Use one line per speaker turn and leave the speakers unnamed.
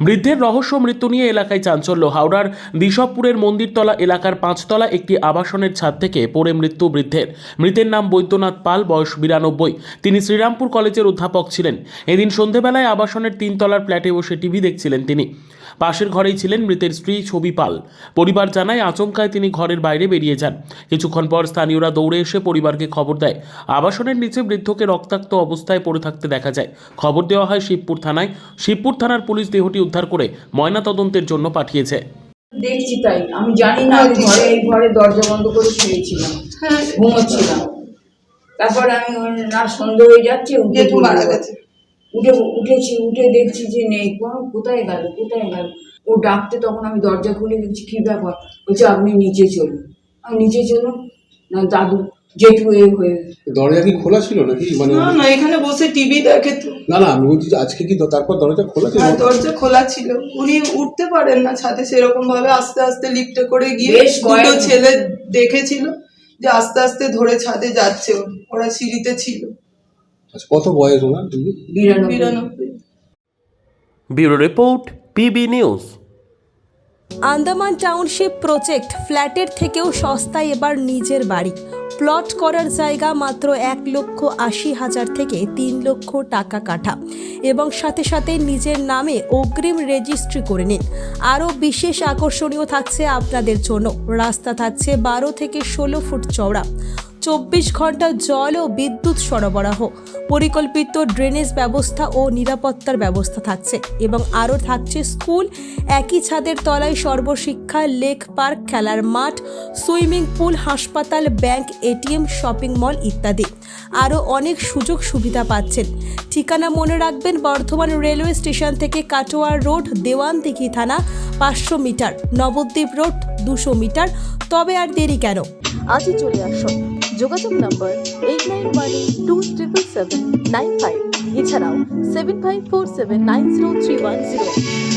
বৃদ্ধের রহস্য মৃত্যু নিয়ে এলাকায় চাঞ্চল্য। হাওড়ার দিশবপুরের মন্দিরতলা এলাকার 5তলা একটি আবাসনের ছাদ থেকে পড়ে মৃত্যু বৃদ্ধের। মৃতের নাম বৈদ্যনাথ পাল, বয়স 92। তিনি শ্রীরামপুর কলেজের অধ্যাপক ছিলেন। এদিন সন্ধেবেলায় আবাসনের 3তলার ফ্ল্যাটে বসে টিভি দেখছিলেন তিনি। পাশের ঘরেই ছিলেন মৃতের স্ত্রী ছবি পাল। পরিবার জানায় আচমকায় তিনি ঘরের বাইরে বেরিয়ে যান। কিছুক্ষণ পর স্থানীয়রা দৌড়ে এসে পরিবারকে খবর দেয়। আবাসনের নিচে বৃদ্ধকে রক্তাক্ত অবস্থায় পড়ে থাকতে দেখা যায়। খবর দেওয়া হয় শিবপুর থানায়। শিবপুর থানার পুলিশ দেহটি উদ্ধার করে ময়নাতদন্তের জন্য পাঠিয়েছে।
দেখছি তাই, আমি জানি না। আমি ঘরে দরজা বন্ধ করে শুয়েছিলাম, ঘুমোচ্ছিলাম। তারপরে আমি না সন্ধ্যে হয়ে যাচ্ছে, উঠে দেখছি যে নেই, কোথায় গেল। ও ডাকতে তখন আমি দরজা খুলে দেখছি কি ব্যাপার। বলছে আপনি নিচে চলুন। আমি নিচে চলুন, না দাদু জেঠু হয়ে।
দরজা কি খোলা ছিল নাকি? মানে
না, এখানে বসে টিভি দেখে তো।
না আমি বলছি যে আজকে কি তারপর দরজা খোলা ছিল?
হ্যাঁ, দরজা খোলা ছিল। উনি উঠতে পারেন না ছাদে সেরকম ভাবে, আস্তে আস্তে লিফটে করে গিয়ে দুটো ছেলে দেখেছিল যে আস্তে আস্তে ধরে ছাদে যাচ্ছে। ওরা সিঁড়িতে ছিল।
আচ্ছা, কত বয়স ওনার?
92।
Bureau report, PB news.
Andaman township project ফ্ল্যাটের থেকেও সস্তায় এবার নিজের বাড়ি। প্লট করার জায়গা মাত্র 1,80,000 থেকে 3 লক্ষ টাকা কাঠা এবং সাথে সাথে নিজের নামে অগ্রিম রেজিস্ট্রি করে নিন। আরও বিশেষ আকর্ষণীয় থাকছে আপনাদের জন্য। রাস্তা থাকছে 12 থেকে 16 ফুট চওড়া, 24 ঘন্টা জল ও বিদ্যুৎ সরবরাহ, পরিকল্পিত ড্রেনেজ ব্যবস্থা ও নিরাপত্তার ব্যবস্থা থাকছে এবং আরও থাকছে স্কুল। একই ছাদের তলায় সর্বশিক্ষা, লেক পার্ক, খেলার মাঠ, সুইমিং পুল, হাসপাতাল, ব্যাংক, এটিএম, শপিং মল ইত্যাদি। আরও অনেক সুযোগ সুবিধা পাচ্ছেন। ঠিকানা মনে রাখবেন, বর্ধমান রেলওয়ে স্টেশন থেকে কাটোয়ার রোড, দেওয়ানদিঘি থানা 500 মিটার, নবদ্বীপ রোড 200 মিটার। তবে আর দেরি কেন,
আজই চলে আসুন। যোগাযোগ নম্বর 8912777955, এছাড়াও 7547903108।